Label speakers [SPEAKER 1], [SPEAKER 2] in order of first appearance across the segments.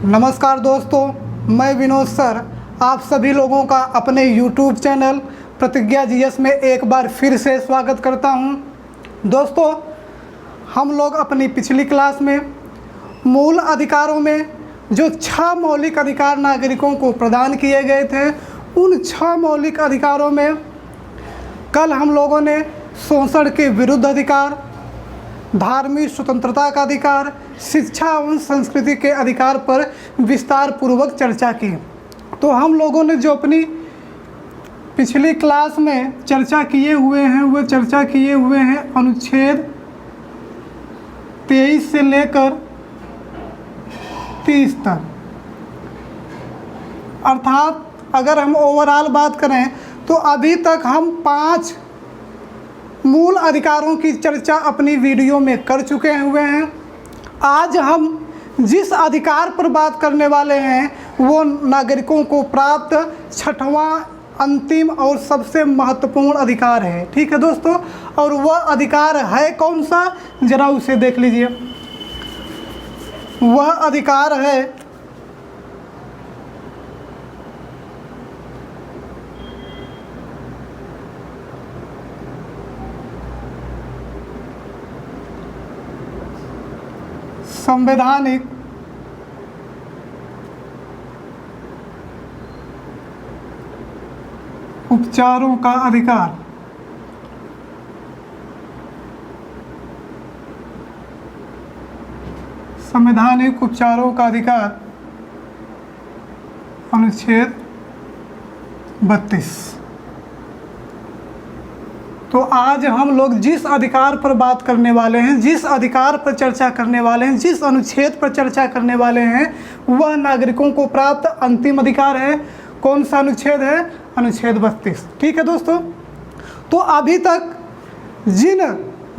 [SPEAKER 1] नमस्कार दोस्तों, मैं विनोद सर आप सभी लोगों का अपने YouTube चैनल प्रतिज्ञा जीएस में एक बार फिर से स्वागत करता हूं। दोस्तों, हम लोग अपनी पिछली क्लास में मूल अधिकारों में जो 6 मौलिक अधिकार नागरिकों को प्रदान किए गए थे, उन 6 मौलिक अधिकारों में कल हम लोगों ने शोषण के विरुद्ध अधिकार, धार्मिक स्वतंत्रता का अधिकार, शिक्षा एवं संस्कृति के अधिकार पर विस्तार पूर्वक चर्चा की। तो हम लोगों ने जो अपनी पिछली क्लास में चर्चा किए हुए हैं वो चर्चा किए हुए हैं अनुच्छेद 23 से लेकर 30 तक। अर्थात अगर हम ओवरऑल बात करें तो अभी तक हम 5 मूल अधिकारों की चर्चा अपनी वीडियो में कर चुके हुए हैं। आज हम जिस अधिकार पर बात करने वाले हैं वो नागरिकों को प्राप्त 6वां अंतिम और सबसे महत्वपूर्ण अधिकार है। ठीक है दोस्तों, और वह अधिकार है कौन सा, जरा उसे देख लीजिए। वह अधिकार है संवैधानिक उपचारों का अधिकार। संवैधानिक उपचारों का अधिकार अनुच्छेद 32। तो आज हम लोग जिस अधिकार पर बात करने वाले हैं, जिस अधिकार पर चर्चा करने वाले हैं, जिस अनुच्छेद पर चर्चा करने वाले हैं, वह नागरिकों को प्राप्त अंतिम अधिकार है। कौन सा अनुच्छेद है? अनुच्छेद 32। ठीक है दोस्तों, तो अभी तक जिन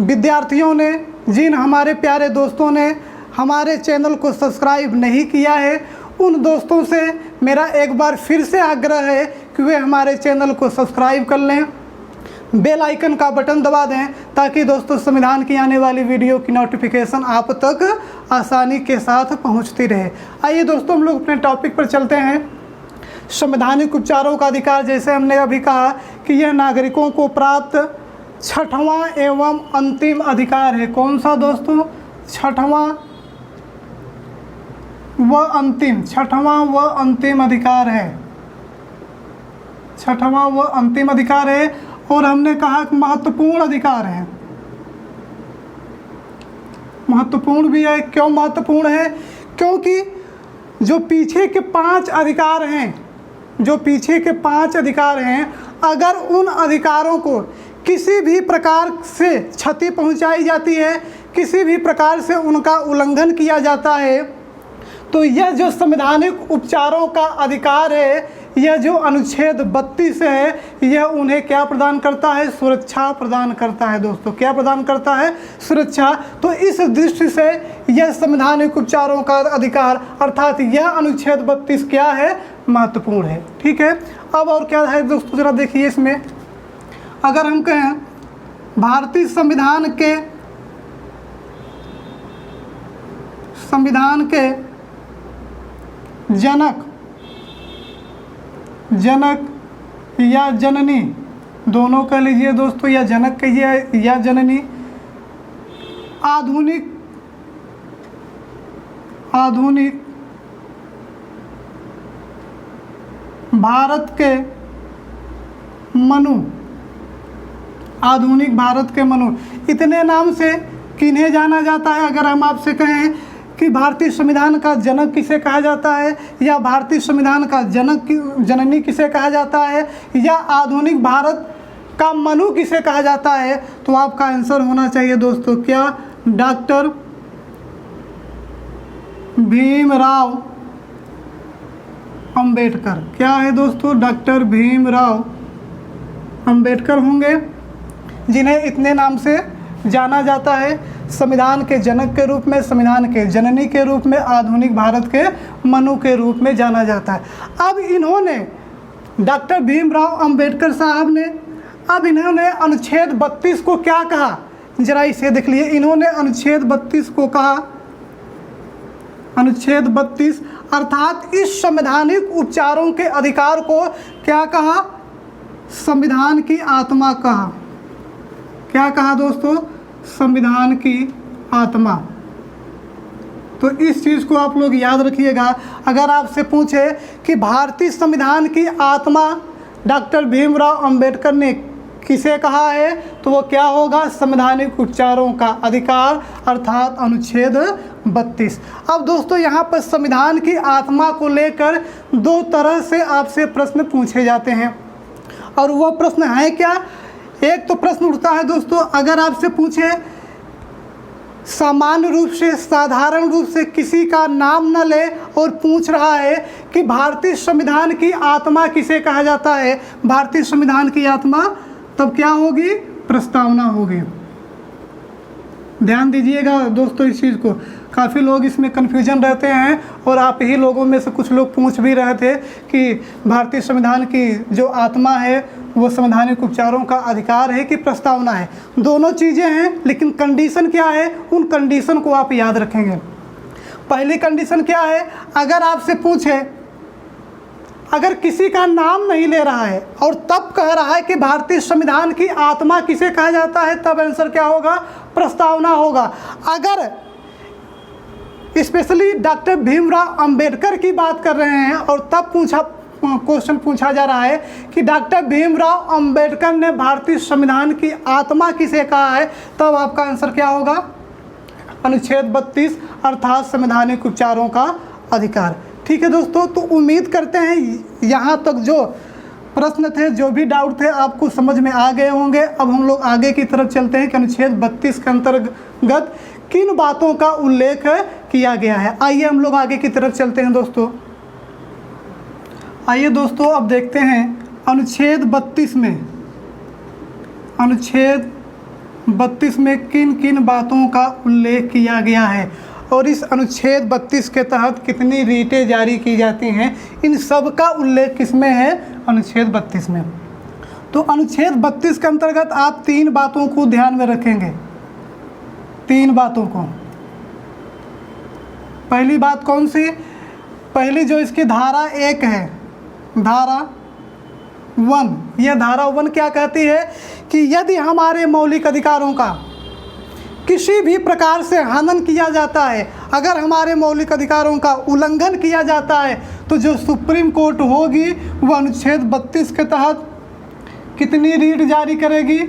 [SPEAKER 1] विद्यार्थियों ने, जिन हमारे प्यारे दोस्तों ने हमारे चैनल को सब्सक्राइब नहीं किया है, उन दोस्तों से मेरा एक बार फिर से आग्रह है कि वे हमारे चैनल को सब्सक्राइब कर लें, बेल आइकन का बटन दबा दें, ताकि दोस्तों संविधान की आने वाली वीडियो की नोटिफिकेशन आप तक आसानी के साथ पहुंचती रहे। आइए दोस्तों, हम लोग अपने टॉपिक पर चलते हैं। संवैधानिक उपचारों का अधिकार, जैसे हमने अभी कहा कि यह नागरिकों को प्राप्त 6वां एवं अंतिम अधिकार है। कौन सा दोस्तों? 6वां व अंतिम अधिकार है। 6वां व अंतिम अधिकार है, और हमने कहा कि महत्वपूर्ण अधिकार है। महत्वपूर्ण भी है। क्यों महत्वपूर्ण है? क्योंकि जो पीछे के 5 अधिकार हैं, अगर उन अधिकारों को किसी भी प्रकार से क्षति पहुंचाई जाती है, किसी भी प्रकार से उनका उल्लंघन किया जाता है, तो यह जो संवैधानिक उपचारों का अधिकार है, यह जो अनुच्छेद 32 है, यह उन्हें क्या प्रदान करता है? सुरक्षा प्रदान करता है। दोस्तों, क्या प्रदान करता है? सुरक्षा। तो इस दृष्टि से यह संवैधानिक उपचारों का अधिकार अर्थात यह अनुच्छेद 32 क्या है? महत्वपूर्ण है। ठीक है, अब और क्या है दोस्तों, जरा देखिए इसमें। अगर हम कहें भारतीय संविधान के जनक या जननी, दोनों कह लीजिए दोस्तों, या जनक कहिए या जननी, आधुनिक भारत के मनु, इतने नाम से किन्हें जाना जाता है? अगर हम आपसे कहें कि भारतीय संविधान का जनक किसे कहा जाता है, या भारतीय संविधान का जननी किसे कहा जाता है, या आधुनिक भारत का मनु किसे कहा जाता है, तो आपका आंसर होना चाहिए दोस्तों क्या? डॉक्टर भीमराव अंबेडकर। क्या है दोस्तों? डॉक्टर भीमराव अंबेडकर होंगे, जिन्हें इतने नाम से जाना जाता है। संविधान के जनक के रूप में, संविधान के जननी के रूप में, आधुनिक भारत के मनु के रूप में जाना जाता है। अब इन्होंने, डॉक्टर भीमराव अंबेडकर साहब ने, अब इन्होंने अनुच्छेद 32 को क्या कहा? जरा इसे देख लिए। इन्होंने अनुच्छेद 32 को कहा, अनुच्छेद 32 अर्थात इस संवैधानिक उपचारों के अधिकार को क्या कहा? संविधान की आत्मा कहा। क्या कहा दोस्तों? संविधान की आत्मा। तो इस चीज़ को आप लोग याद रखिएगा। अगर आपसे पूछे कि भारतीय संविधान की आत्मा डॉक्टर भीमराव अंबेडकर ने किसे कहा है, तो वो क्या होगा? संवैधानिक उपचारों का अधिकार अर्थात अनुच्छेद 32। अब दोस्तों यहाँ पर संविधान की आत्मा को लेकर दो तरह से आपसे प्रश्न पूछे जाते हैं, और वह प्रश्न है क्या? एक तो प्रश्न उठता है दोस्तों, अगर आपसे पूछे सामान्य रूप से, साधारण रूप से किसी का नाम न ले और पूछ रहा है कि भारतीय संविधान की आत्मा किसे कहा जाता है, भारतीय संविधान की आत्मा, तब क्या होगी? प्रस्तावना होगी। ध्यान दीजिएगा दोस्तों इस चीज़ को, काफ़ी लोग इसमें कन्फ्यूजन रहते हैं, और आप ही लोगों में से कुछ लोग पूछ भी रहे थे कि भारतीय संविधान की जो आत्मा है वो संवैधानिक उपचारों का अधिकार है कि प्रस्तावना है। दोनों चीज़ें हैं, लेकिन कंडीशन क्या है, उन कंडीशन को आप याद रखेंगे। पहली कंडीशन क्या है? अगर आपसे पूछे, अगर किसी का नाम नहीं ले रहा है और तब कह रहा है कि भारतीय संविधान की आत्मा किसे कहा जाता है, तब आंसर क्या होगा? प्रस्तावना होगा। अगर स्पेशली डॉक्टर भीमराव अंबेडकर की बात कर रहे हैं और तब क्वेश्चन पूछा जा रहा है कि डॉक्टर भीमराव अंबेडकर ने भारतीय संविधान की आत्मा किसे कहा है, तब आपका आंसर क्या होगा? अनुच्छेद 32 अर्थात संवैधानिक उपचारों का अधिकार। ठीक है दोस्तों, तो उम्मीद करते हैं यहाँ तक जो प्रश्न थे, जो भी डाउट थे, आपको समझ में आ गए होंगे। अब हम लोग आगे की तरफ चलते हैं कि अनुच्छेद 32 के अंतर्गत किन बातों का उल्लेख किया गया है। आइए हम लोग आगे की तरफ चलते हैं दोस्तों। आइए दोस्तों, अब देखते हैं अनुच्छेद 32 में, अनुच्छेद 32 में किन किन बातों का उल्लेख किया गया है और इस अनुच्छेद 32 के तहत कितनी रीटें जारी की जाती हैं। इन सब का उल्लेख किसमें है? अनुच्छेद 32 में। तो अनुच्छेद 32 के अंतर्गत आप तीन बातों को ध्यान में रखेंगे, तीन बातों को। पहली बात कौन सी? पहली जो इसकी धारा 1 है, धारा 1, यह धारा 1 क्या कहती है कि यदि हमारे मौलिक अधिकारों का किसी भी प्रकार से हनन किया जाता है, अगर हमारे मौलिक अधिकारों का उल्लंघन किया जाता है, तो जो सुप्रीम कोर्ट होगी वह अनुच्छेद 32 के तहत कितनी रीट जारी करेगी?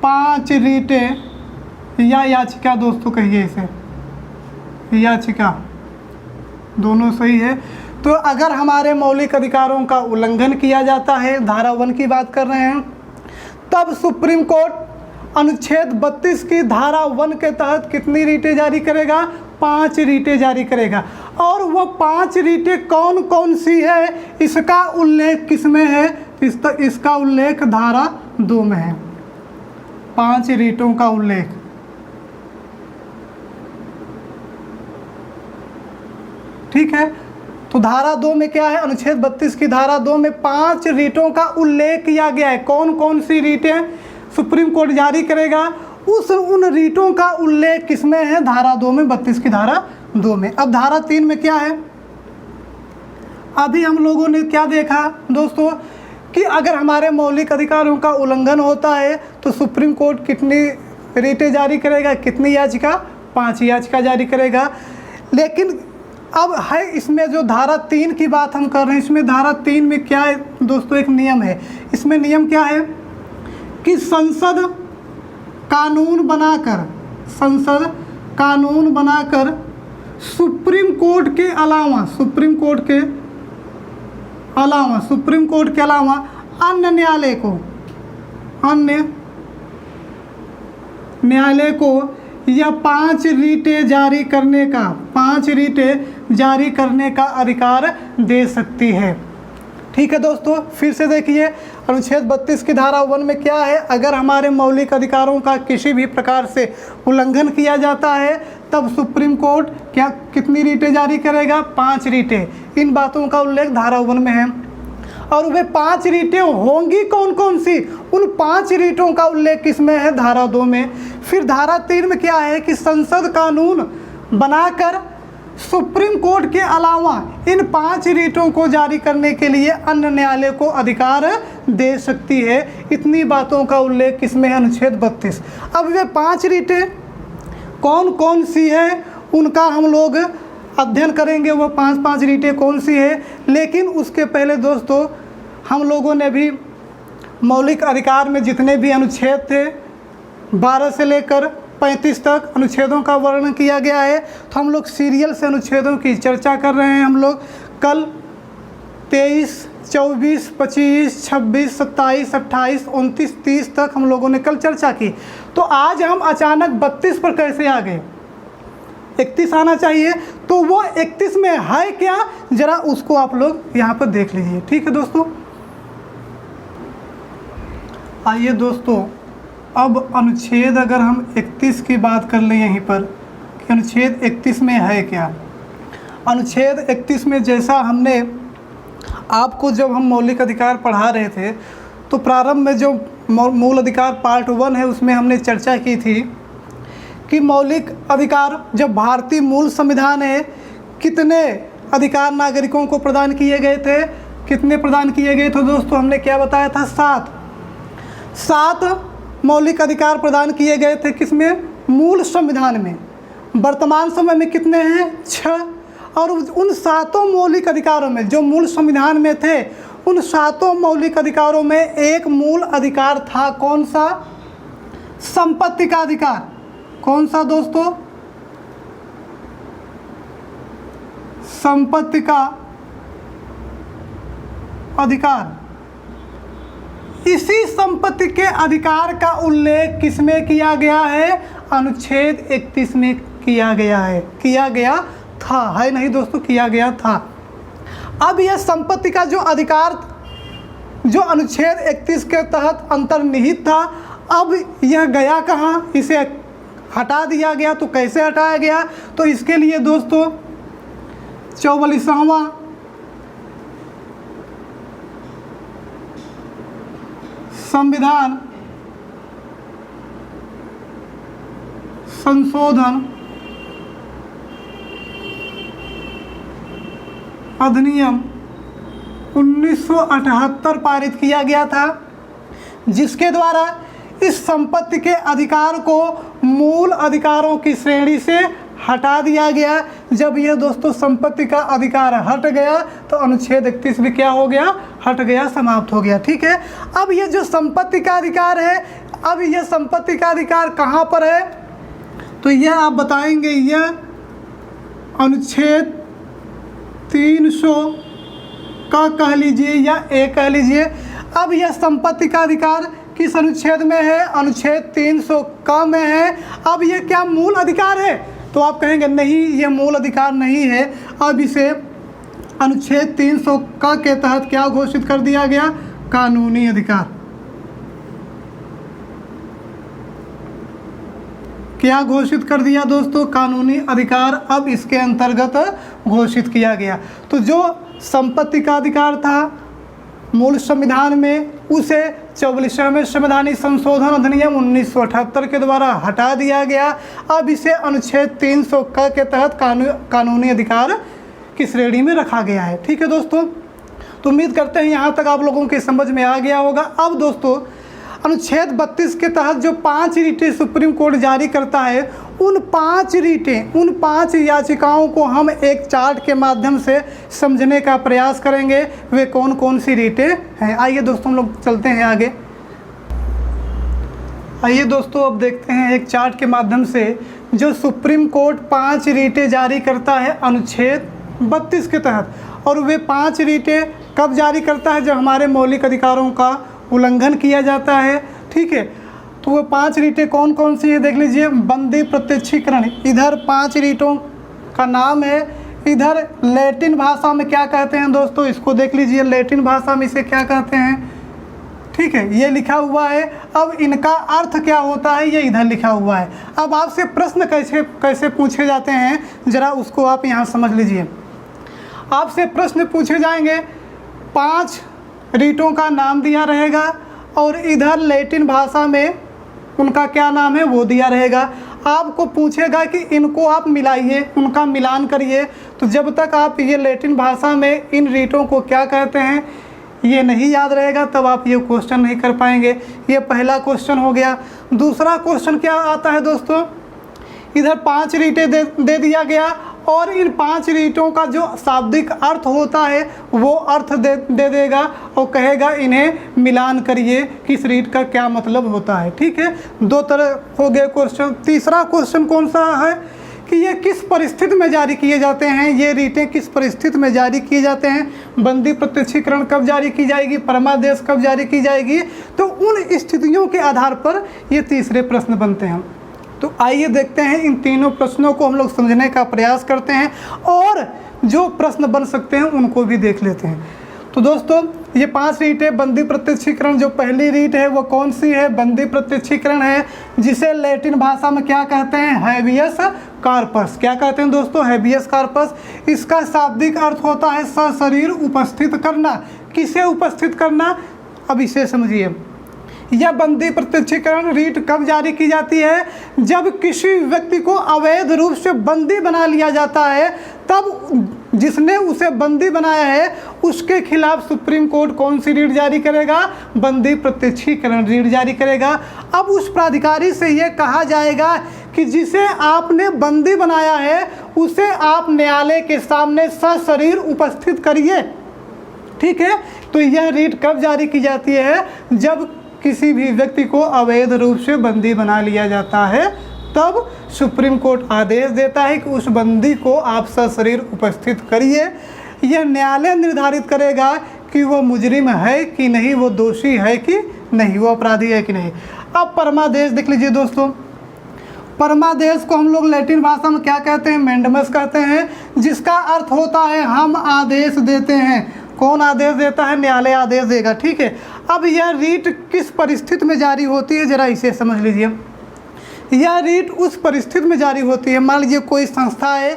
[SPEAKER 1] 5 रीटें या याचिका दोस्तों कहिए इसे, याचिका, दोनों सही है। तो अगर हमारे मौलिक अधिकारों का उल्लंघन किया जाता है, धारा 1 की बात कर रहे हैं, तब सुप्रीम कोर्ट अनुच्छेद 32 की धारा 1 के तहत कितनी रीटें जारी करेगा? 5 रीटें जारी करेगा। और वो 5 रीटें कौन कौन सी है, इसका उल्लेख किसमें है? इसका उल्लेख धारा 2 में है। 5 रीटों का उल्लेख। ठीक है, तो धारा 2 में क्या है? अनुच्छेद 32 की धारा 2 में 5 रीटों का उल्लेख किया गया है। कौन कौन सी रीटें सुप्रीम कोर्ट जारी करेगा, उन रीटों का उल्लेख किसमें है? धारा 2 में, 32 की धारा 2 में। अब धारा 3 में क्या है? अभी हम लोगों ने क्या देखा दोस्तों कि अगर हमारे मौलिक अधिकारों का उल्लंघन होता है तो सुप्रीम कोर्ट कितनी रीटें जारी करेगा? कितनी याचिका? 5 याचिका जारी करेगा। लेकिन अब है इसमें जो धारा 3 की बात हम कर रहे हैं, इसमें धारा 3 में क्या है दोस्तों? एक नियम है। इसमें नियम क्या है कि संसद कानून बनाकर, संसद कानून बनाकर सुप्रीम कोर्ट के अलावा, सुप्रीम कोर्ट के अलावा अन्य न्यायालय को यह 5 रीटें जारी करने का, 5 रीटें जारी करने का अधिकार दे सकती है। ठीक है दोस्तों, फिर से देखिए अनुच्छेद 32 की धारा 1 में क्या है? अगर हमारे मौलिक अधिकारों का किसी भी प्रकार से उल्लंघन किया जाता है तब सुप्रीम कोर्ट क्या कितनी रीटें जारी करेगा? 5 रीटें। इन बातों का उल्लेख धारा 1 में है। और वे 5 रीटें होंगी कौन कौन सी? उन 5 रीटों का उल्लेख किसमें है? धारा 2 में। फिर धारा 3 में क्या है कि संसद कानून बनाकर सुप्रीम कोर्ट के अलावा इन 5 रीटों को जारी करने के लिए अन्य न्यायालय को अधिकार दे सकती है। इतनी बातों का उल्लेख किसमें है? अनुच्छेद 32। अब वे 5 रीटें कौन कौन सी है उनका हम लोग अध्ययन करेंगे, वो 5 रीटें कौन सी है। लेकिन उसके पहले दोस्तों हम लोगों ने भी मौलिक अधिकार में जितने भी अनुच्छेद थे 12 से लेकर 35 तक अनुच्छेदों का वर्णन किया गया है। तो हम लोग सीरियल से अनुच्छेदों की चर्चा कर रहे हैं। हम लोग कल 23, 24, 25, 26, 27, 28, 29, 30 तक हम लोगों ने कल चर्चा की। तो आज हम अचानक 32 पर कैसे आ गए? 31 आना चाहिए। तो वो 31 में है क्या, ज़रा उसको आप लोग यहाँ पर देख लीजिए। ठीक है दोस्तों, आइए दोस्तों, अब अनुच्छेद अगर हम 31 की बात कर लें यहीं पर कि अनुच्छेद 31 में है क्या। अनुच्छेद 31 में जैसा हमने आपको जब हम मौलिक अधिकार पढ़ा रहे थे तो प्रारंभ में जो मूल अधिकार पार्ट 1 है उसमें हमने चर्चा की थी कि मौलिक अधिकार जब भारतीय मूल संविधान है कितने अधिकार नागरिकों को प्रदान किए गए थे, कितने प्रदान किए गए थे दोस्तों? हमने क्या बताया था? 7 मौलिक अधिकार प्रदान किए गए थे। किसमें? मूल संविधान में। वर्तमान समय में कितने हैं? 6। और उन 7 मौलिक अधिकारों में जो मूल संविधान में थे उन 7 मौलिक अधिकारों में एक मूल अधिकार था। कौन सा? संपत्ति का अधिकार। कौन सा दोस्तों? संपत्ति का अधिकार। इसी संपत्ति के अधिकार का उल्लेख किसमें किया गया है? अनुच्छेद 31 में किया गया है। किया गया था, है नहीं दोस्तों? किया गया था। अब यह संपत्ति का जो अधिकार जो अनुच्छेद 31 के तहत अंतर्निहित था, अब यह गया कहाँ? इसे हटा दिया गया। तो कैसे हटाया गया? तो इसके लिए दोस्तों 44वां संविधान संशोधन अधिनियम 1978 पारित किया गया था, जिसके द्वारा इस संपत्ति के अधिकार को मूल अधिकारों की श्रेणी से हटा दिया गया। जब यह दोस्तों संपत्ति का अधिकार हट गया तो अनुच्छेद 31 भी क्या हो गया? हट गया, समाप्त हो गया। ठीक है, अब ये जो संपत्ति का अधिकार है, अब यह संपत्ति का अधिकार कहाँ पर है? तो यह आप बताएंगे, यह अनुच्छेद 300 का कह लीजिए या ए कह लीजिए। अब यह संपत्ति का अधिकार किस अनुच्छेद में है? अनुच्छेद 300 का में है। अब यह क्या मूल अधिकार है? तो आप कहेंगे नहीं, यह मूल अधिकार नहीं है। अब इसे अनुच्छेद 300 का के तहत क्या घोषित कर दिया गया? कानूनी अधिकार। क्या घोषित कर दिया दोस्तों? कानूनी अधिकार अब इसके अंतर्गत घोषित किया गया। तो जो संपत्ति का अधिकार था मूल संविधान में, उसे 44वें संवैधानिक संशोधन अधिनियम 1978 के द्वारा हटा दिया गया। अब इसे अनुच्छेद 300 का के तहत कानूनी अधिकार की श्रेणी में रखा गया है। ठीक है दोस्तों, तो उम्मीद करते हैं यहाँ तक आप लोगों के समझ में आ गया होगा। अब दोस्तों अनुच्छेद 32 के तहत जो 5 रीटें सुप्रीम कोर्ट जारी करता है, उन 5 रीटें, उन 5 याचिकाओं को हम एक चार्ट के माध्यम से समझने का प्रयास करेंगे। वे कौन कौन सी रीटें हैं। आइए दोस्तों हम लोग चलते हैं आगे। आइए दोस्तों अब देखते हैं एक चार्ट के माध्यम से जो सुप्रीम कोर्ट 5 रीटें जारी करता है अनुच्छेद 32 के तहत। और वे 5 रीटें कब जारी करता है? जब हमारे मौलिक अधिकारों का उल्लंघन किया जाता है। ठीक है, तो वो 5 रीटें कौन कौन सी है देख लीजिए। बंदी प्रत्यक्षीकरण, इधर 5 रीटों का नाम है। इधर लैटिन भाषा में क्या कहते हैं दोस्तों, इसको देख लीजिए। लैटिन भाषा में इसे क्या कहते हैं? ठीक है, ये लिखा हुआ है। अब इनका अर्थ क्या होता है, ये इधर लिखा हुआ है। अब आपसे प्रश्न कैसे पूछे जाते हैं, ज़रा उसको आप यहाँ समझ लीजिए। आपसे प्रश्न पूछे जाएंगे, 5 रीटों का नाम दिया रहेगा और इधर लैटिन भाषा में उनका क्या नाम है वो दिया रहेगा। आपको पूछेगा कि इनको आप मिलाइए, उनका मिलान करिए। तो जब तक आप ये लैटिन भाषा में इन रीटों को क्या कहते हैं ये नहीं याद रहेगा, तब आप ये क्वेश्चन नहीं कर पाएंगे। ये पहला क्वेश्चन हो गया। दूसरा क्वेश्चन क्या आता है दोस्तों, इधर 5 रीटें दे दिया गया और इन 5 रीटों का जो शाब्दिक अर्थ होता है वो अर्थ दे देगा और कहेगा इन्हें मिलान करिए, किस रीट का क्या मतलब होता है। ठीक है, 2 तरह हो गए क्वेश्चन। तीसरा क्वेश्चन कौन सा है कि ये किस परिस्थिति में जारी किए जाते हैं, ये रीटें किस परिस्थिति में जारी किए जाते हैं। बंदी प्रत्यक्षीकरण कब जारी की जाएगी, परमादेश कब जारी की जाएगी। तो उन स्थितियों के आधार पर ये तीसरे प्रश्न बनते हैं। तो आइए देखते हैं, इन तीनों प्रश्नों को हम लोग समझने का प्रयास करते हैं और जो प्रश्न बन सकते हैं उनको भी देख लेते हैं। तो दोस्तों ये 5 रीट है। बंदी प्रत्यक्षीकरण जो पहली रीट है वो कौन सी है, बंदी प्रत्यक्षीकरण है, जिसे लैटिन भाषा में क्या कहते हैं, हैबियस कार्पस। क्या कहते हैं दोस्तों, हैबियस कार्पस। इसका शाब्दिक अर्थ होता है सशरीर उपस्थित करना। किसे उपस्थित करना, अब इसे समझिए। यह बंदी प्रत्यक्षीकरण रीट कब जारी की जाती है, जब किसी व्यक्ति को अवैध रूप से बंदी बना लिया जाता है, तब जिसने उसे बंदी बनाया है उसके खिलाफ सुप्रीम कोर्ट कौन सी रीट जारी करेगा, बंदी प्रत्यक्षीकरण रीट जारी करेगा। अब उस प्राधिकारी से यह कहा जाएगा कि जिसे आपने बंदी बनाया है उसे आप न्यायालय के सामने सशरीर उपस्थित करिए। ठीक है, तो यह रीट कब जारी की जाती है, जब किसी भी व्यक्ति को अवैध रूप से बंदी बना लिया जाता है, तब सुप्रीम कोर्ट आदेश देता है कि उस बंदी को आप सशरीर उपस्थित करिए। यह न्यायालय निर्धारित करेगा कि वो मुजरिम है कि नहीं, वो दोषी है कि नहीं, वो अपराधी है कि नहीं। अब परमादेश देख लीजिए दोस्तों। परमादेश को हम लोग लैटिन भाषा में क्या कहते हैं, मैंडमस कहते हैं, जिसका अर्थ होता है हम आदेश देते हैं। कौन आदेश देता है, न्यायालय आदेश देगा। ठीक है, अब यह रीट किस परिस्थिति में जारी होती है, जरा इसे समझ लीजिए। यह रीट उस परिस्थिति में जारी होती है, मान लीजिए कोई संस्था है,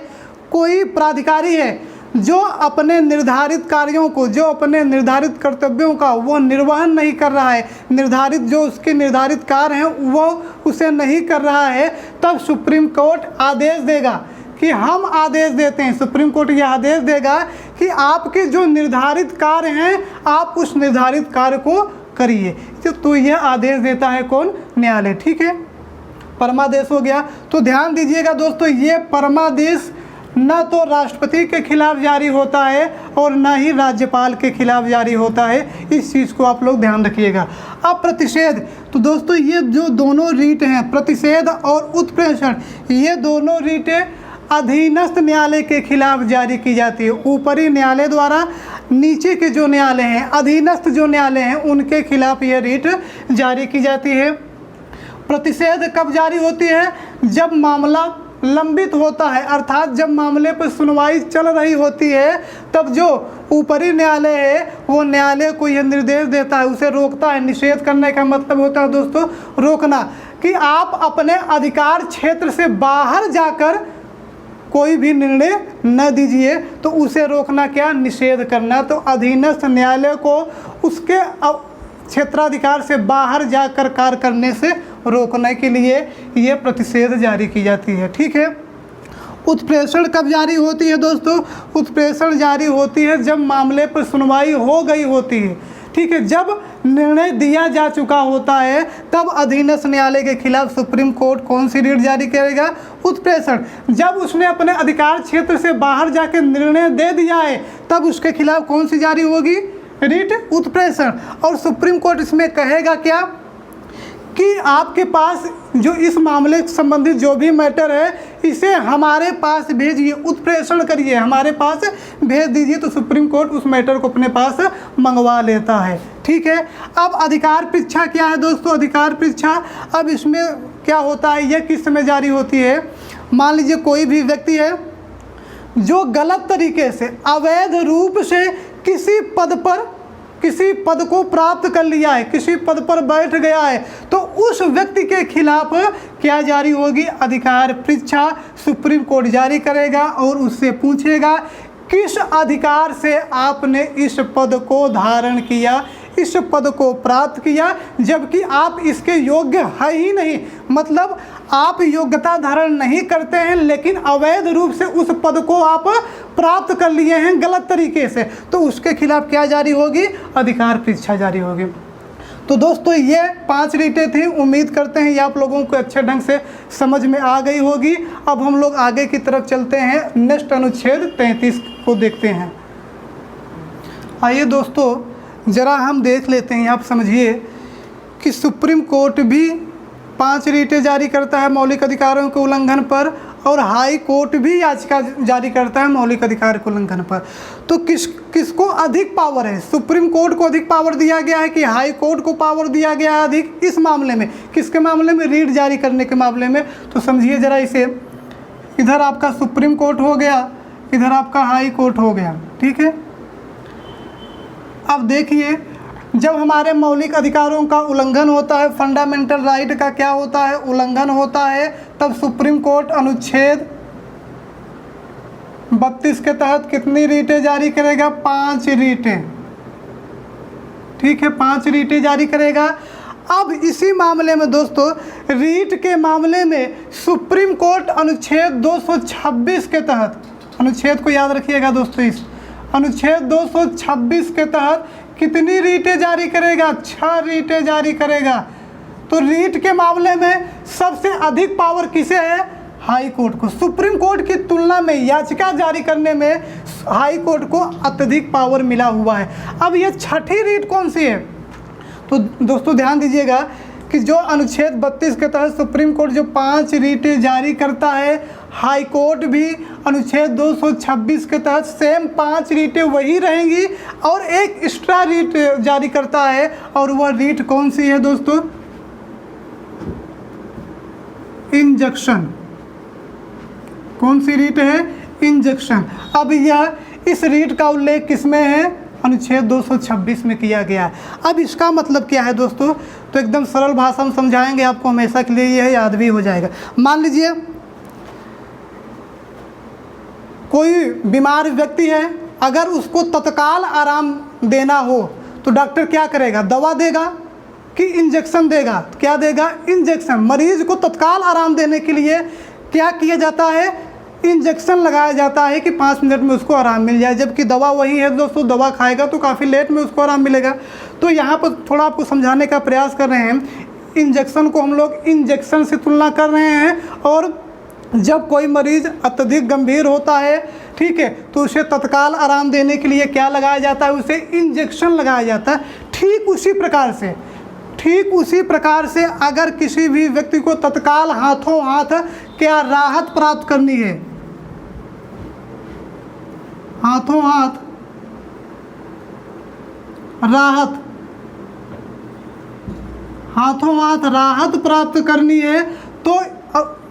[SPEAKER 1] कोई प्राधिकारी है जो अपने निर्धारित कार्यों को, जो अपने निर्धारित कर्तव्यों का वो निर्वहन नहीं कर रहा है, निर्धारित जो उसके निर्धारित कार्य हैं वो उसे नहीं कर रहा है, तब सुप्रीम कोर्ट आदेश देगा कि हम आदेश देते हैं। सुप्रीम कोर्ट यह आदेश देगा कि आपके जो निर्धारित कार्य हैं आप उस निर्धारित कार्य को करिए। तो यह आदेश देता है कौन, न्यायालय। ठीक है, परमादेश हो गया। तो ध्यान दीजिएगा दोस्तों, ये परमादेश न तो राष्ट्रपति के खिलाफ जारी होता है और न ही राज्यपाल के खिलाफ जारी होता है। इस चीज़ को आप लोग ध्यान रखिएगा। अब प्रतिषेध, तो दोस्तों ये जो दोनों रीट हैं, प्रतिषेध और उत्प्रेषण, ये दोनों रीटें अधीनस्थ न्यायालय के खिलाफ जारी की जाती है। ऊपरी न्यायालय द्वारा नीचे के जो न्यायालय हैं, अधीनस्थ जो न्यायालय हैं, उनके खिलाफ यह रीट जारी की जाती है। प्रतिषेध कब जारी होती है, जब मामला लंबित होता है, अर्थात जब मामले पर सुनवाई चल रही होती है, तब जो ऊपरी न्यायालय है वो न्यायालय को यह निर्देश देता है, उसे रोकता है। निषेध करने का मतलब होता है दोस्तों रोकना, कि आप अपने अधिकार क्षेत्र से बाहर जाकर कोई भी निर्णय न दीजिए, तो उसे रोकना क्या, निषेध करना। तो अधीनस्थ न्यायालय को उसके क्षेत्राधिकार से बाहर जाकर कार्य करने से रोकने के लिए ये प्रतिषेध जारी की जाती है। ठीक है, उत्प्रेषण कब जारी होती है दोस्तों, उत्प्रेषण जारी होती है जब मामले पर सुनवाई हो गई होती है। ठीक है, जब निर्णय दिया जा चुका होता है, तब अधीनस्थ न्यायालय के खिलाफ सुप्रीम कोर्ट कौन सी रीट जारी करेगा, उत्प्रेषण। जब उसने अपने अधिकार क्षेत्र से बाहर जाकर निर्णय दे दिया है, तब उसके खिलाफ कौन सी जारी होगी, रीट उत्प्रेषण। और सुप्रीम कोर्ट इसमें कहेगा क्या कि आपके पास जो इस मामले से संबंधित जो भी मैटर है, इसे हमारे पास भेजिए, उत्प्रेषण करिए, हमारे पास भेज दीजिए। तो सुप्रीम कोर्ट उस मैटर को अपने पास मंगवा लेता है। ठीक है, अब अधिकार परीक्षा क्या है दोस्तों, अधिकार परीक्षा अब इसमें क्या होता है, यह किस समय जारी होती है। मान लीजिए कोई भी व्यक्ति है जो गलत तरीके से, अवैध रूप से किसी पद को प्राप्त कर लिया है, किसी पद पर बैठ गया है, तो उस व्यक्ति के खिलाफ क्या जारी होगी, अधिकार परीक्षा सुप्रीम कोर्ट जारी करेगा और उससे पूछेगा किस अधिकार से आपने इस पद को धारण किया, इस पद को प्राप्त किया, जबकि आप इसके योग्य है ही नहीं, मतलब आप योग्यता धारण नहीं करते हैं लेकिन अवैध रूप से उस पद को आप प्राप्त कर लिए हैं गलत तरीके से, तो उसके खिलाफ क्या जारी होगी? अधिकार परीक्षा जारी होगी। तो दोस्तों ये 5 रीटें थी, उम्मीद करते हैं ये आप लोगों को अच्छे ढंग से समझ में आ गई होगी। अब हम लोग आगे की तरफ चलते हैं, नेक्स्ट अनुच्छेद 33 को देखते हैं। आइए दोस्तों ज़रा हम देख लेते हैं, आप समझिए कि सुप्रीम कोर्ट भी 5 रीटें जारी करता है मौलिक अधिकारों के उल्लंघन पर, और हाई कोर्ट भी याचिका जारी करता है मौलिक अधिकार के उल्लंघन पर। तो किसको अधिक पावर है? सुप्रीम कोर्ट को अधिक पावर दिया गया है कि हाई कोर्ट को पावर दिया गया है अधिक? इस मामले में, किसके मामले में? रीट जारी करने के मामले में। तो समझिए ज़रा इसे, इधर आपका सुप्रीम कोर्ट हो गया, इधर आपका हाई कोर्ट हो गया, ठीक है। अब देखिए, जब हमारे मौलिक अधिकारों का उल्लंघन होता है, फंडामेंटल राइट का क्या होता है? उल्लंघन होता है, तब सुप्रीम कोर्ट अनुच्छेद 32 के तहत कितनी रीटें जारी करेगा? 5 रीटें, ठीक है, 5 रीटें जारी करेगा। अब इसी मामले में दोस्तों, रीट के मामले में सुप्रीम कोर्ट अनुच्छेद 226 के तहत, अनुच्छेद को याद रखिएगा दोस्तों, इस अनुच्छेद 226 के तहत कितनी रीटें जारी करेगा? 6 रीटें जारी करेगा। तो रीट के मामले में सबसे अधिक पावर किसे है? हाई कोर्ट को। सुप्रीम कोर्ट की तुलना में याचिका जारी करने में हाई कोर्ट को अत्यधिक पावर मिला हुआ है। अब ये 6ठी रीट कौन सी है? तो दोस्तों ध्यान दीजिएगा कि जो अनुच्छेद 32 के तहत सुप्रीम कोर्ट जो 5 रीटें जारी करता है, हाई कोर्ट भी अनुच्छेद 226 के तहत सेम 5 रीटें वही रहेंगी, और एक एक्स्ट्रा रीट जारी करता है, और वह रीट कौन सी है दोस्तों? इंजंक्शन। कौन सी रीट है? इंजंक्शन। अब यह इस रीट का उल्लेख किसमें है? अनुच्छेद 226 में किया गया है। अब इसका मतलब क्या है दोस्तों? तो एकदम सरल भाषा में समझाएंगे आपको, हमेशा के लिए यह याद भी हो जाएगा। मान लीजिए कोई बीमार व्यक्ति है, अगर उसको तत्काल आराम देना हो तो डॉक्टर क्या करेगा? दवा देगा कि इंजेक्शन देगा? क्या देगा? इंजेक्शन। मरीज को तत्काल आराम देने के लिए क्या किया जाता है? इंजेक्शन लगाया जाता है कि 5 मिनट में उसको आराम मिल जाए, जबकि दवा वही है दोस्तों, दवा खाएगा तो काफ़ी लेट में उसको आराम मिलेगा। तो यहाँ पर थोड़ा आपको समझाने का प्रयास कर रहे हैं, इंजेक्शन को हम लोग इंजेक्शन से तुलना कर रहे हैं, और जब कोई मरीज़ अत्यधिक गंभीर होता है, ठीक है, तो उसे तत्काल आराम देने के लिए क्या लगाया जाता है? उसे इंजेक्शन लगाया जाता है। ठीक उसी प्रकार से अगर किसी भी व्यक्ति को तत्काल हाथों हाथ क्या राहत प्राप्त करनी है, हाथों हाथ राहत प्राप्त करनी है, तो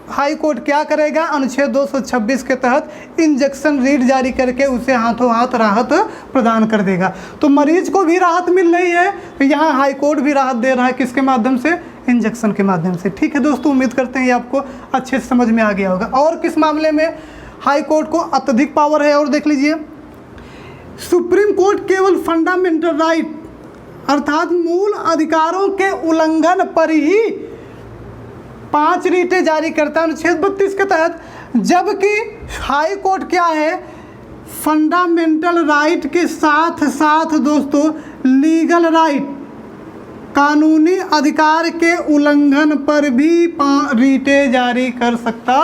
[SPEAKER 1] हाई कोर्ट क्या करेगा? अनुच्छेद 226 के तहत इंजेक्शन रीट जारी करके उसे हाथों हाथ राहत प्रदान कर देगा। तो मरीज को भी राहत मिल रही है, तो यहाँ हाई कोर्ट भी राहत दे रहा है, किसके माध्यम से? इंजेक्शन के माध्यम से। ठीक है दोस्तों, उम्मीद करते हैं ये आपको अच्छे से समझ में आ गया होगा। और किस मामले में हाई कोर्ट को अत्यधिक पावर है? और देख लीजिए, सुप्रीम कोर्ट केवल फंडामेंटल राइट अर्थात मूल अधिकारों के उल्लंघन पर ही 5 रीटें जारी करता है अनुच्छेद 32 के तहत, जबकि हाई कोर्ट क्या है? फंडामेंटल राइट के साथ साथ दोस्तों लीगल राइट, कानूनी अधिकार के उल्लंघन पर भी रीटें जारी कर सकता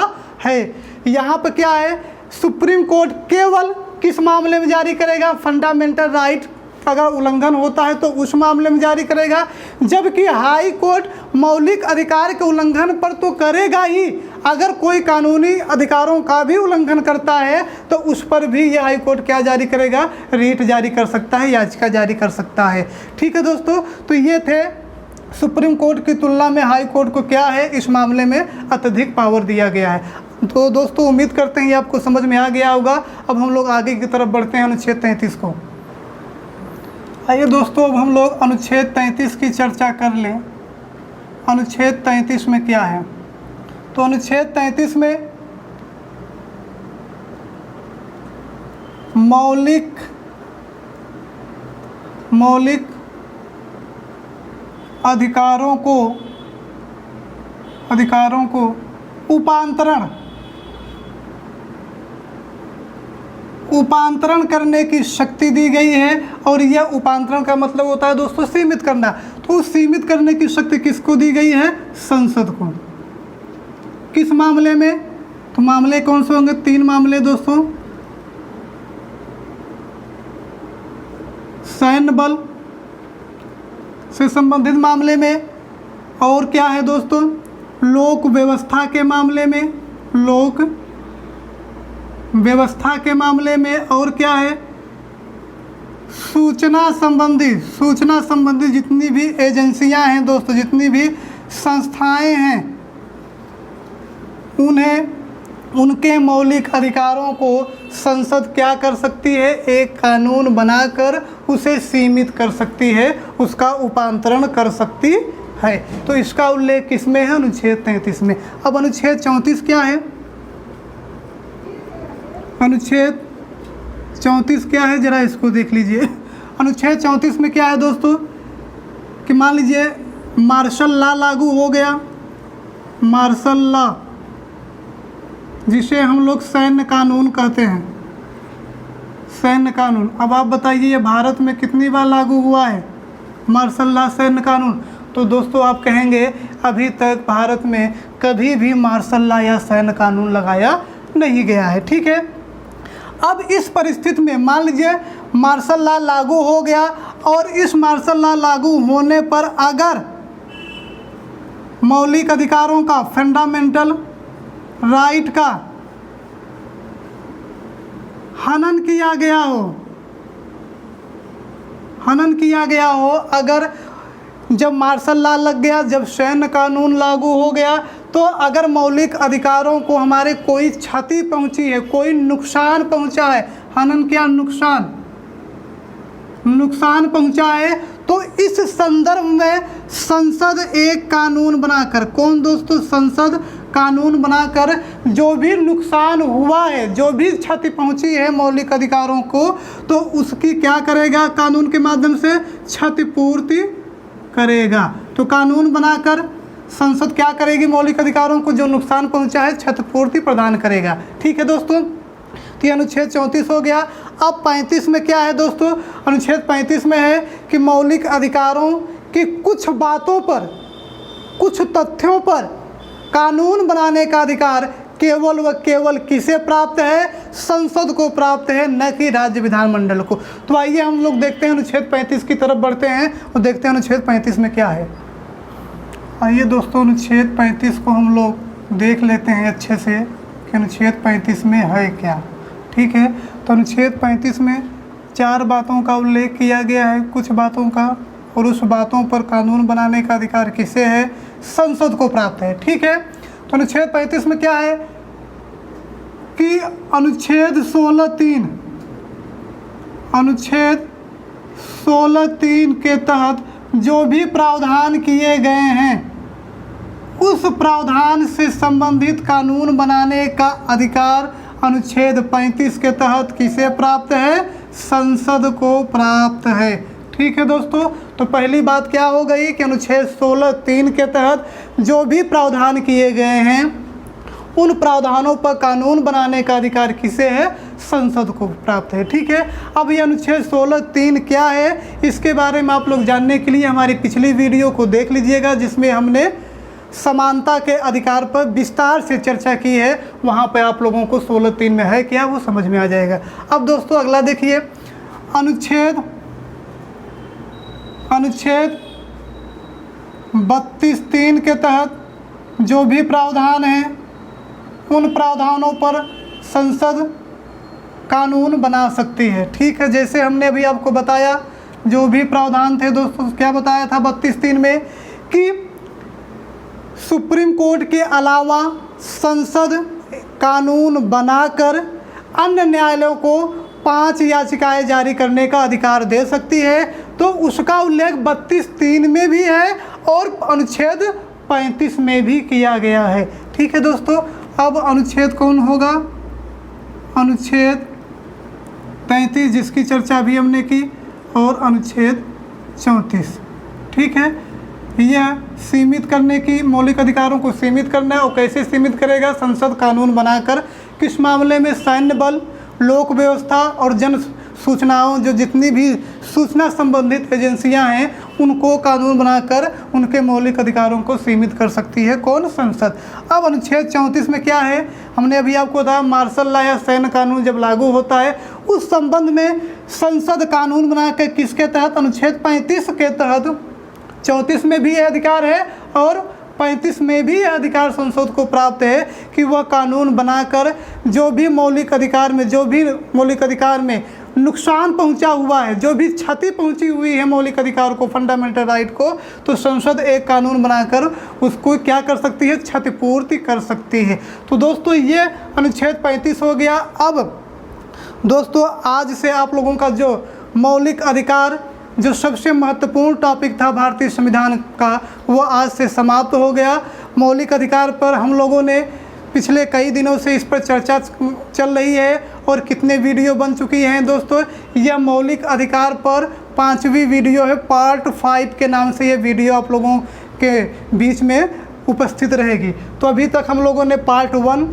[SPEAKER 1] है। यहाँ पर क्या है? सुप्रीम कोर्ट केवल किस मामले में जारी करेगा? फंडामेंटल राइट अगर उल्लंघन होता है तो उस मामले में जारी करेगा, जबकि हाई कोर्ट मौलिक अधिकार के उल्लंघन पर तो करेगा ही, अगर कोई कानूनी अधिकारों का भी उल्लंघन करता है तो उस पर भी यह हाई कोर्ट क्या जारी करेगा? रीट जारी कर सकता है, याचिका जारी कर सकता है। ठीक है दोस्तों, तो ये थे सुप्रीम कोर्ट की तुलना में हाई कोर्ट को क्या है इस मामले में अत्यधिक पावर दिया गया है। तो दोस्तों उम्मीद करते हैं ये आपको समझ में आ गया होगा। अब हम लोग आगे की तरफ बढ़ते हैं अनुच्छेद 33 को। आइए दोस्तों, अब हम लोग अनुच्छेद 33 की चर्चा कर लें। अनुच्छेद 33 में क्या है? तो अनुच्छेद 33 में मौलिक अधिकारों को उपांतरण करने की शक्ति दी गई है। और यह उपांतरण का मतलब होता है दोस्तों सीमित करना। तो सीमित करने की शक्ति किसको दी गई है? संसद को। किस मामले में? तो मामले कौन से होंगे? 3 मामले दोस्तों। सैन्य बल से संबंधित मामले में, और क्या है दोस्तों? लोक व्यवस्था के मामले में, लोक व्यवस्था के मामले में, और क्या है? सूचना संबंधी जितनी भी एजेंसियां हैं दोस्तों, जितनी भी संस्थाएं हैं, उनके मौलिक अधिकारों को संसद क्या कर सकती है? एक कानून बनाकर उसे सीमित कर सकती है, उसका उपांतरण कर सकती है। तो इसका उल्लेख किसमें है? अनुच्छेद 33 में। अब अनुच्छेद 34 क्या है? अनुच्छेद 34 क्या है? जरा इसको देख लीजिए। अनुच्छेद 34 में क्या है दोस्तों कि मान लीजिए मार्शल लॉ लागू हो गया, मार्शल लॉ जिसे हम लोग सैन्य कानून कहते हैं, सैन्य कानून। अब आप बताइए ये भारत में कितनी बार लागू हुआ है मार्शल लॉ, सैन्य कानून? तो दोस्तों आप कहेंगे अभी तक भारत में कभी भी मार्शल लॉ या सैन्य कानून लगाया नहीं गया है। ठीक है, अब इस परिस्थिति में मान लीजिए मार्शल लॉ लागू हो गया, और इस मार्शल लॉ लागू होने पर अगर मौलिक अधिकारों का, फंडामेंटल राइट का हनन किया गया हो, अगर जब मार्शल लॉ लग गया, जब सैन्य कानून लागू हो गया, तो अगर मौलिक अधिकारों को हमारे कोई क्षति पहुंची है, कोई नुकसान पहुंचा है, हनन क्या? नुकसान पहुंचा है, तो इस संदर्भ में संसद एक कानून बनाकर, कौन दोस्तों? संसद कानून बनाकर जो भी नुकसान हुआ है, जो भी क्षति पहुंची है मौलिक अधिकारों को, तो उसकी क्या करेगा? कानून के माध्यम से क्षतिपूर्ति करेगा। तो कानून बनाकर संसद क्या करेगी? मौलिक अधिकारों को जो नुकसान पहुंचा है क्षतिपूर्ति प्रदान करेगा। ठीक है दोस्तों, तो ये अनुच्छेद 34 हो गया। अब 35 में क्या है दोस्तों? अनुच्छेद 35 में है कि मौलिक अधिकारों की कुछ बातों पर, कुछ तथ्यों पर कानून बनाने का अधिकार केवल व केवल किसे प्राप्त है? संसद को प्राप्त है, न कि राज्य विधानमंडल को। तो आइए हम लोग देखते हैं अनुच्छेद 35 की तरफ बढ़ते हैं और देखते हैं अनुच्छेद 35 में क्या है। आइए दोस्तों अनुच्छेद 35 को हम लोग देख लेते हैं अच्छे से कि अनुच्छेद 35 में है क्या। ठीक है, तो अनुच्छेद 35 में 4 बातों का उल्लेख किया गया है, कुछ बातों का, और उस बातों पर कानून बनाने का अधिकार किसे है? संसद को प्राप्त है। ठीक है, तो अनुच्छेद 35 में क्या है कि अनुच्छेद 16(3) के तहत जो भी प्रावधान किए गए हैं, उस प्रावधान से संबंधित कानून बनाने का अधिकार अनुच्छेद 35 के तहत किसे प्राप्त है? संसद को प्राप्त है। ठीक है दोस्तों, तो पहली बात क्या हो गई कि अनुच्छेद 16(3) के तहत जो भी प्रावधान किए गए हैं, उन प्रावधानों पर कानून बनाने का अधिकार किसे है? संसद को प्राप्त है। ठीक है, अब ये अनुच्छेद 16(3) क्या है, इसके बारे में आप लोग जानने के लिए हमारी पिछली वीडियो को देख लीजिएगा, जिसमें हमने समानता के अधिकार पर विस्तार से चर्चा की है। वहाँ पे आप लोगों को 16(3) में है क्या वो समझ में आ जाएगा। अब दोस्तों अगला देखिए, अनुच्छेद 32(3) के तहत जो भी प्रावधान हैं, उन प्रावधानों पर संसद कानून बना सकती है। ठीक है, जैसे हमने अभी आपको बताया जो भी प्रावधान थे दोस्तों, क्या बताया था 32(3) में कि सुप्रीम कोर्ट के अलावा संसद कानून बनाकर अन्य न्यायालयों को 5 याचिकाएं जारी करने का अधिकार दे सकती है। तो उसका उल्लेख 32(3) में भी है और अनुच्छेद 35 में भी किया गया है। ठीक है दोस्तों, अब अनुच्छेद कौन होगा? अनुच्छेद 33 जिसकी चर्चा भी हमने की, और अनुच्छेद 34। ठीक है, यह सीमित करने की, मौलिक अधिकारों को सीमित करना है। और कैसे सीमित करेगा? संसद कानून बनाकर। किस मामले में? सैन्य बल, लोक व्यवस्था और जन सूचनाओं, जो जितनी भी सूचना संबंधित एजेंसियां हैं उनको कानून बनाकर उनके मौलिक अधिकारों को सीमित कर सकती है कौन? संसद। अब अनुच्छेद 34 में क्या है? हमने अभी आपको बताया मार्शल लॉ या सैन्य कानून जब लागू होता है उस संबंध में संसद कानून बनाकर किसके तहत? अनुच्छेद 35 के तहत। 34 में भी यह अधिकार है और 35 में भी यह अधिकार संसद को प्राप्त है कि वह कानून बनाकर जो भी मौलिक अधिकार में नुकसान पहुंचा हुआ है, जो भी क्षति पहुंची हुई है मौलिक अधिकार को, फंडामेंटल राइट को, तो संसद एक कानून बनाकर उसको क्या कर सकती है? क्षतिपूर्ति कर सकती है। तो दोस्तों ये अनुच्छेद 35 हो गया। अब दोस्तों आज से आप लोगों का जो मौलिक अधिकार, जो सबसे महत्वपूर्ण टॉपिक था भारतीय संविधान का, वो आज से समाप्त हो गया। मौलिक अधिकार पर हम लोगों ने पिछले कई दिनों से इस पर चर्चा चल रही है और कितने वीडियो बन चुकी हैं दोस्तों। यह मौलिक अधिकार पर 5वीं वीडियो है, पार्ट 5 के नाम से ये वीडियो आप लोगों के बीच में उपस्थित रहेगी। तो अभी तक हम लोगों ने पार्ट 1,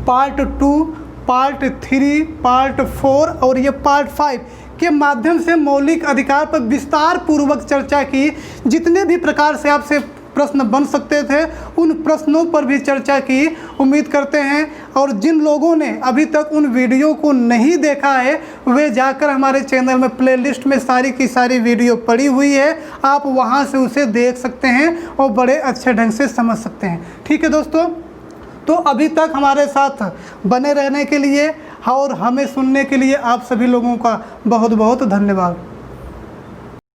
[SPEAKER 1] पार्ट 2, पार्ट 3, पार्ट 4 और ये पार्ट 5 के माध्यम से मौलिक अधिकार पर विस्तार पूर्वक चर्चा की। जितने भी प्रकार से आपसे प्रश्न बन सकते थे उन प्रश्नों पर भी चर्चा की। उम्मीद करते हैं, और जिन लोगों ने अभी तक उन वीडियो को नहीं देखा है वे जाकर हमारे चैनल में प्लेलिस्ट में सारी की सारी वीडियो पड़ी हुई है, आप वहां से उसे देख सकते हैं और बड़े अच्छे ढंग से समझ सकते हैं। ठीक है दोस्तों, तो अभी तक हमारे साथ बने रहने के लिए और हमें सुनने के लिए आप सभी लोगों का बहुत बहुत धन्यवाद।